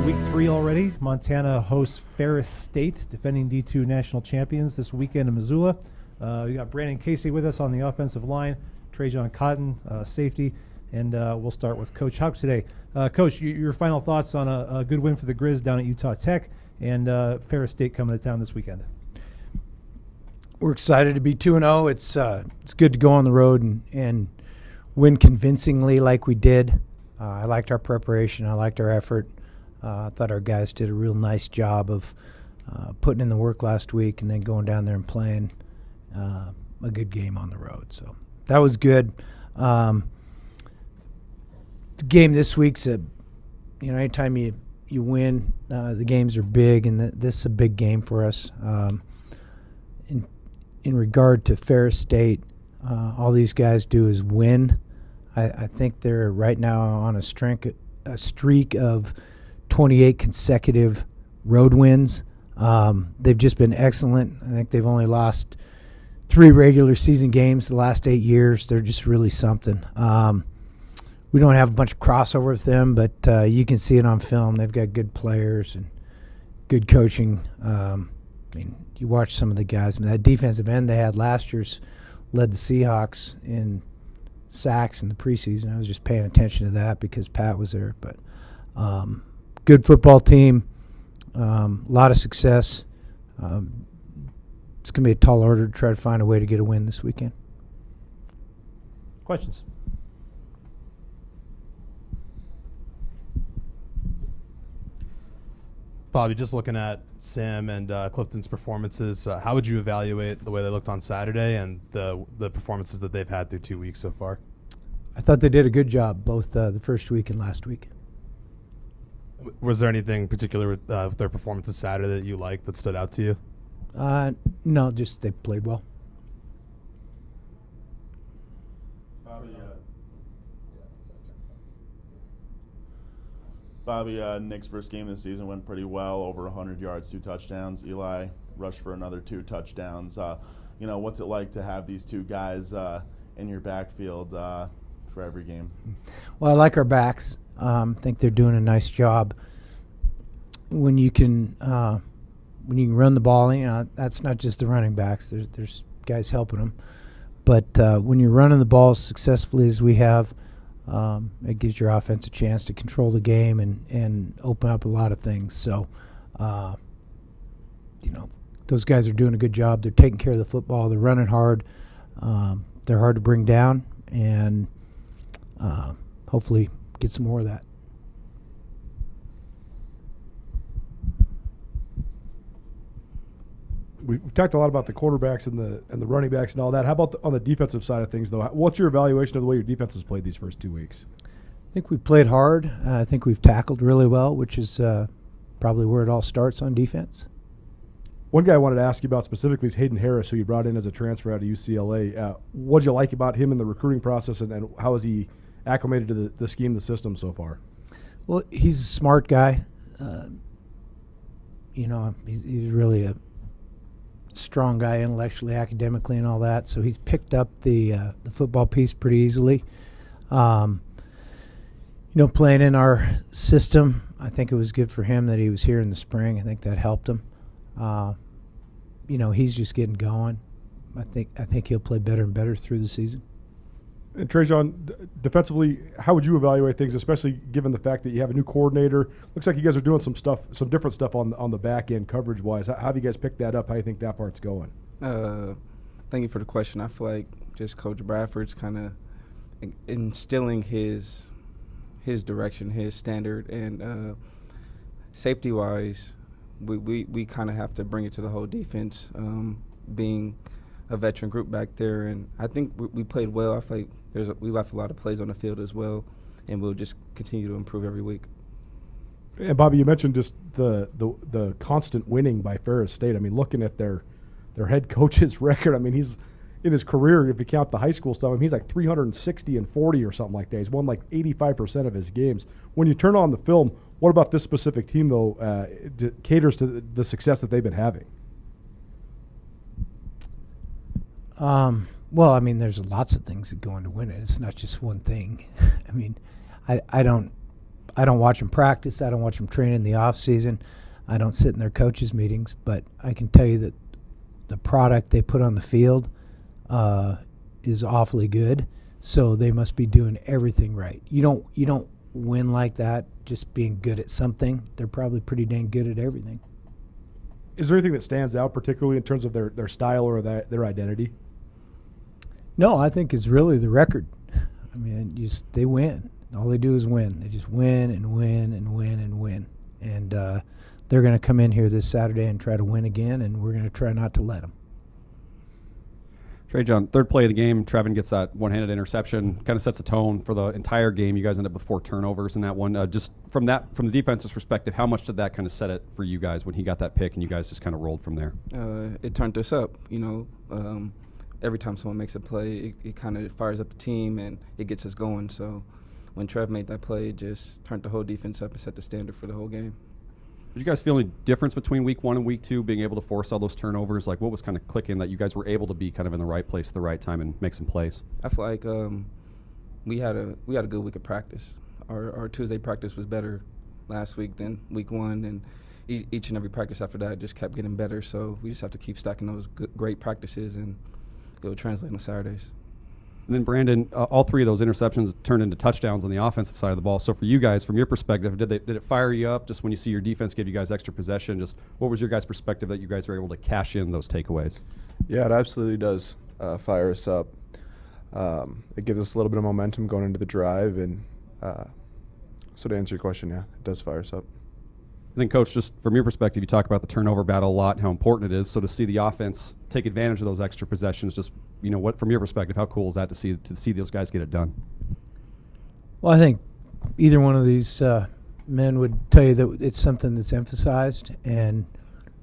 Week 3 already. Montana hosts Ferris State, defending D2 national champions this weekend in Missoula. We got Brandon Casey with us on the offensive line, TraJon Cotton, safety, and we'll start with Coach Hauck today. Coach, your final thoughts on a good win for the Grizz down at Utah Tech and Ferris State coming to town this weekend. We're excited to be 2-0. It's good to go on the road and win convincingly like we did. I liked our preparation. I liked our effort. I thought our guys did a real nice job of putting in the work last week and then going down there and playing a good game on the road. So that was good. The game this week's anytime you win, the games are big, and this is a big game for us. In regard to Ferris State, all these guys do is win. I think they're right now on a streak of 28 consecutive road wins. They've just been excellent. I think they've only lost 3 regular season games the last 8 years. They're just really something. We don't have a bunch of crossover with them, but you can see it on film. They've got good players and good coaching. You watch some of the guys. That defensive end they had last year's led the Seahawks in sacks in the preseason. I was just paying attention to that because Pat was there. But good football team, a lot of success. It's going to be a tall order to try to find a way to get a win this weekend. Questions? Bobby, just looking at Sam and Clifton's performances, how would you evaluate the way they looked on Saturday and the performances that they've had through 2 weeks so far? I thought they did a good job, both the first week and last week. Was there anything particular with their performances Saturday that you liked that stood out to you? No, just they played well. Bobby, Nick's first game of the season went pretty well, over 100 yards, 2 touchdowns. Eli rushed for another 2 touchdowns. What's it like to have these 2 guys in your backfield for every game? Well, I like our backs. I think they're doing a nice job. When you can run the ball, that's not just the running backs. There's guys helping them. But when you're running the ball as successfully as we have, it gives your offense a chance to control the game and open up a lot of things. So, those guys are doing a good job. They're taking care of the football. They're running hard. They're hard to bring down, and hopefully get some more of that. We've talked a lot about the quarterbacks and the running backs and all that. How about on the defensive side of things, though? What's your evaluation of the way your defense has played these first 2 weeks? I think we played hard. I think we've tackled really well, which is probably where it all starts on defense. One guy I wanted to ask you about specifically is Hayden Harris, who you brought in as a transfer out of UCLA. What did you like about him in the recruiting process, and how has he acclimated to the scheme, the system so far? Well, he's a smart guy. He's really a strong guy intellectually, academically, and all that. So he's picked up the football piece pretty easily. Playing in our system, I think it was good for him that he was here in the spring. I think that helped him. He's just getting going. I think he'll play better and better through the season. And TraJon, defensively, how would you evaluate things, especially given the fact that you have a new coordinator? Looks like you guys are doing some different stuff on the back end coverage-wise. How have you guys picked that up? How do you think that part's going? Thank you for the question. I feel like just Coach Bradford's kind of instilling his direction, his standard, and safety-wise, we kind of have to bring it to the whole defense, being a veteran group back there, and I think we played well. I feel like we left a lot of plays on the field as well, and we'll just continue to improve every week. And Bobby, you mentioned just the constant winning by Ferris State. I mean, looking at their head coach's record, I mean, he's in his career, if you count the high school stuff, I mean, he's like 360-40 or something like that. He's won like 85% of his games. When you turn on the film, what about this specific team, though, caters to the success that they've been having? Well, I mean, there's lots of things that go into win it. It's not just one thing. I mean, I don't I don't watch them practice. I don't watch them train in the off season. I don't sit in their coaches' meetings. But I can tell you that the product they put on the field is awfully good. So they must be doing everything right. You don't win like that just being good at something. They're probably pretty dang good at everything. Is there anything that stands out particularly in terms of their style or their identity? No, I think it's really the record. I mean, they win. All they do is win. They just win and win and win and win. And they're going to come in here this Saturday and try to win again, and we're going to try not to let them. TraJon, third play of the game, TraVon gets that one-handed interception, kind of sets a tone for the entire game. You guys end up with 4 turnovers in that one. Just from the defense's perspective, how much did that kind of set it for you guys when he got that pick and you guys just kind of rolled from there? It turned us up, every time someone makes a play, it kind of fires up the team and it gets us going. So when Trev made that play, it just turned the whole defense up and set the standard for the whole game. Did you guys feel any difference between week 1 and week 2, being able to force all those turnovers? Like, what was kind of clicking that you guys were able to be kind of in the right place at the right time and make some plays? I feel like we had a good week of practice. Our Tuesday practice was better last week than week 1, and each and every practice after that just kept getting better. So we just have to keep stacking those great practices, and it will translate on Saturdays. And then, Brandon, all 3 of those interceptions turned into touchdowns on the offensive side of the ball. So for you guys, from your perspective, did it fire you up just when you see your defense give you guys extra possession? Just what was your guys' perspective that you guys were able to cash in those takeaways? Yeah, it absolutely does fire us up. It gives us a little bit of momentum going into the drive. And so to answer your question, yeah, it does fire us up. And then, Coach, just from your perspective, you talk about the turnover battle a lot and how important it is. So to see the offense take advantage of those extra possessions, just what from your perspective, how cool is that to see those guys get it done? Well, I think either one of these men would tell you that it's something that's emphasized, and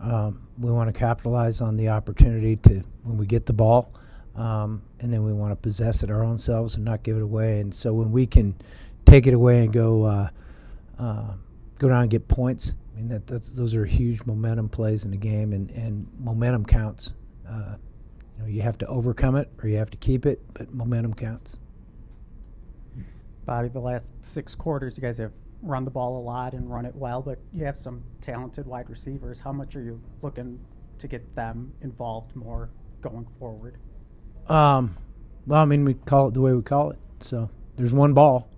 we want to capitalize on the opportunity to when we get the ball, and then we want to possess it our own selves and not give it away. And so when we can take it away and go down and get points, I mean those are huge momentum plays in the game, and momentum counts. You have to overcome it or you have to keep it, but momentum counts. Bobby, the last 6 quarters, you guys have run the ball a lot and run it well, but you have some talented wide receivers. How much are you looking to get them involved more going forward? Well, I mean, we call it the way we call it. So there's one ball.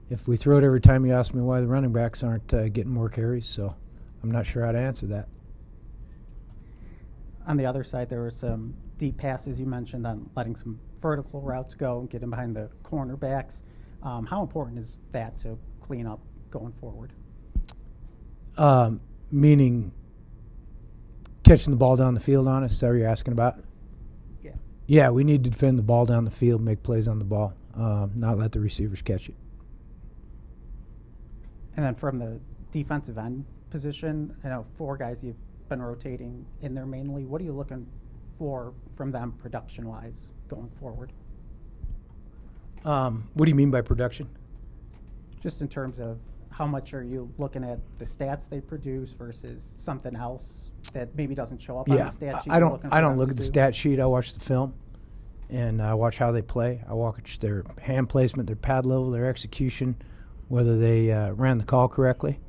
If we throw it every time, you ask me why the running backs aren't getting more carries, so I'm not sure how to answer that. On the other side, there were some deep passes you mentioned on letting some vertical routes go and getting behind the cornerbacks. How important is that to clean up going forward? Meaning catching the ball down the field on us, is that what you're asking about? Yeah. Yeah, we need to defend the ball down the field, make plays on the ball, not let the receivers catch it. And then from the defensive end position, I know 4 guys you've been rotating in there mainly. What are you looking for from them production-wise going forward? What do you mean by production? Just in terms of how much are you looking at the stats they produce versus something else that maybe doesn't show up on the stat sheet? I don't look at the stat sheet. I watch the film, and I watch how they play. I watch their hand placement, their pad level, their execution, whether they ran the call correctly.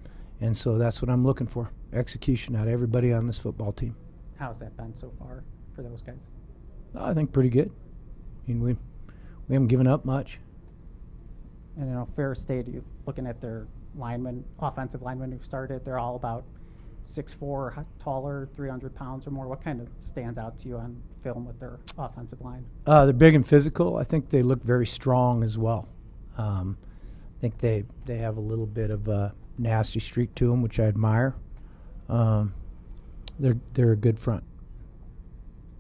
And so that's what I'm looking for, execution out of everybody on this football team. How's that been so far for those guys? I think pretty good. I mean, we haven't given up much. And Ferris State, you looking at their linemen, offensive linemen who've started, they're all about 6'4", taller, 300 pounds or more. What kind of stands out to you on film with their offensive line? They're big and physical. I think they look very strong as well. I think they have a little bit of a nasty streak to them, which I admire. They're a good front.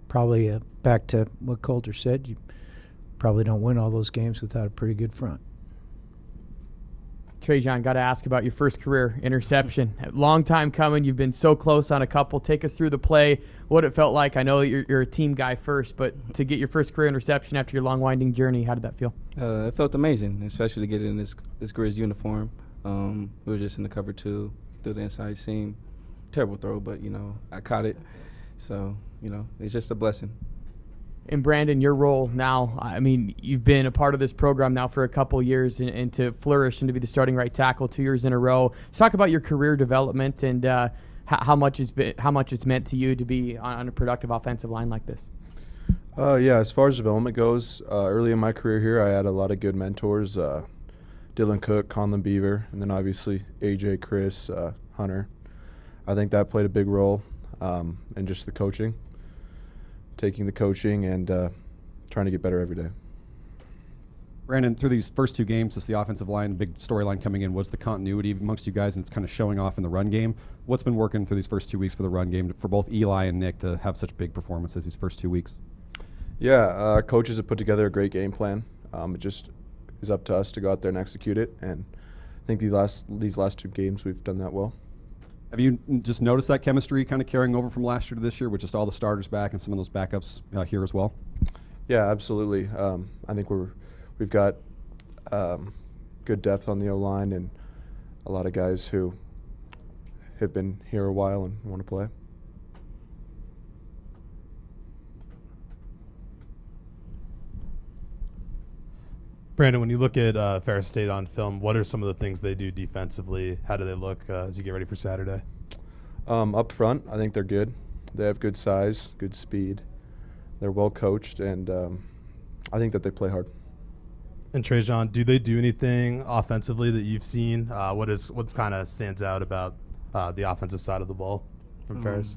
Probably back to what Coulter said, you probably don't win all those games without a pretty good front. TraJon, got to ask about your first career interception. Long time coming. You've been so close on a couple. Take us through the play, what it felt like. I know you're a team guy first, but to get your first career interception after your long, winding journey, how did that feel? It felt amazing, especially to get it in this Grizz uniform. We were just in the cover 2, through the inside seam. Terrible throw, but, I caught it. So, it's just a blessing. And Brandon, your role now, I mean, you've been a part of this program now for a couple years, and to flourish and to be the starting right tackle 2 years in a row. Let's talk about your career development and how much it's meant to you to be on a productive offensive line like this. Yeah, as far as development goes, early in my career here, I had a lot of good mentors, Dylan Cook, Conlon Beaver, and then obviously AJ, Chris, Hunter. I think that played a big role in just the coaching, taking the coaching and trying to get better every day. Brandon, through these first 2 games, just the offensive line, big storyline coming in was the continuity amongst you guys, and it's kind of showing off in the run game. What's been working through these first 2 weeks for the run game for both Eli and Nick to have such big performances these first 2 weeks? Yeah, our coaches have put together a great game plan. It just is up to us to go out there and execute it, and I think these last 2 games we've done that well. Have you just noticed that chemistry kind of carrying over from last year to this year with just all the starters back and some of those backups here as well? Yeah, absolutely. I think we've got good depth on the O-line and a lot of guys who have been here a while and want to play. Brandon, when you look at Ferris State on film, what are some of the things they do defensively? How do they look as you get ready for Saturday? Up front, I think they're good. They have good size, good speed. They're well coached, and I think that they play hard. And TraJon, do they do anything offensively that you've seen? What's kind of stands out about the offensive side of the ball from Ferris?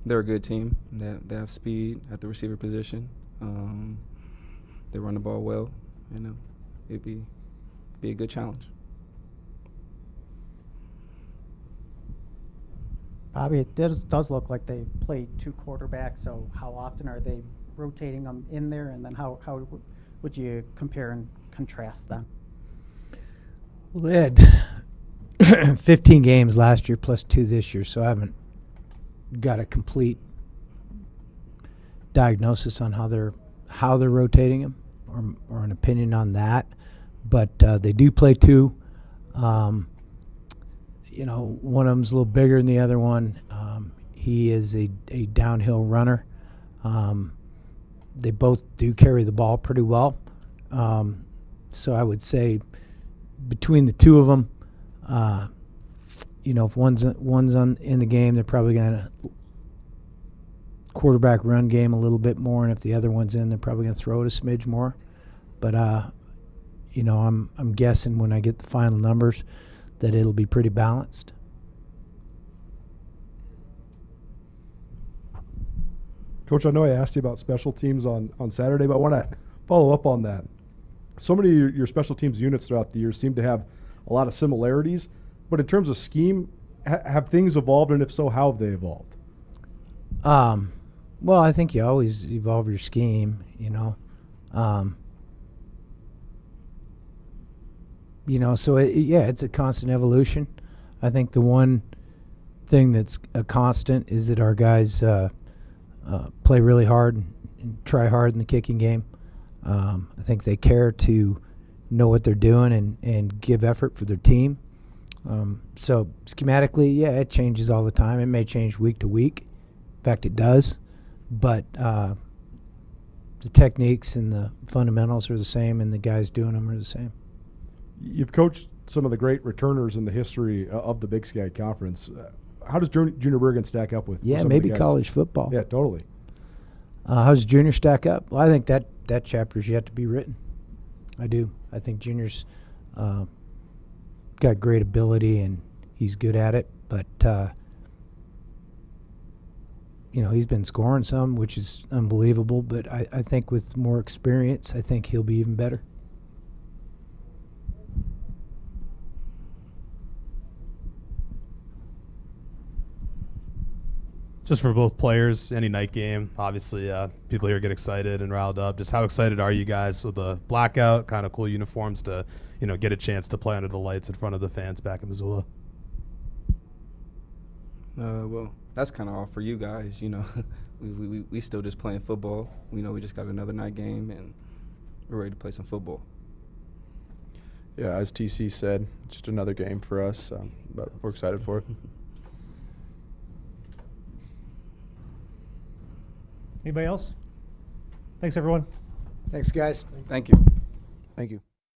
They're a good team. They have speed at the receiver position. They run the ball well. You know, it'd be a good challenge. Bobby, it does look like they play 2 quarterbacks, so how often are they rotating them in there, and then how would you compare and contrast them? Well, they had 15 games last year plus 2 this year, so I haven't got a complete diagnosis on how they're rotating them or an opinion on that. But they do play 2. One of them's a little bigger than the other one. He is a downhill runner. They both do carry the ball pretty well. So I would say between the 2 of them, if one's in the game, they're probably going to quarterback run game a little bit more, and if the other one's in, they're probably going to throw it a smidge more. But I'm guessing when I get the final numbers that it'll be pretty balanced. Coach, I know I asked you about special teams on Saturday, but I want to follow up on that. So many of your special teams units throughout the year seem to have a lot of similarities, but in terms of scheme, have things evolved, and if so, how have they evolved? Well, I think you always evolve your scheme, so it's a constant evolution. I think the one thing that's a constant is that our guys play really hard and try hard in the kicking game. I think they care to know what they're doing and give effort for their team. So schematically, it changes all the time. It may change week to week. In fact, it does. But the techniques and the fundamentals are the same, and the guys doing them are the same. You've coached some of the great returners in the history of the Big Sky Conference. How does Junior Bergen stack up with? Yeah, some maybe of the guys? college football. Yeah, totally. How does Junior stack up? Well, I think that chapter's yet to be written. I do. I think Junior's got great ability and he's good at it, but he's been scoring some, which is unbelievable. But I think with more experience, I think he'll be even better. Just for both players, any night game, obviously people here get excited and riled up. Just how excited are you guys with the blackout, kind of cool uniforms to, get a chance to play under the lights in front of the fans back in Missoula? Well, that's kind of all for you guys, we still just playing football. We just got another night game, and we're ready to play some football. Yeah, as TC said, just another game for us, but we're excited for it. Anybody else? Thanks, everyone. Thanks, guys. Thank you. Thank you.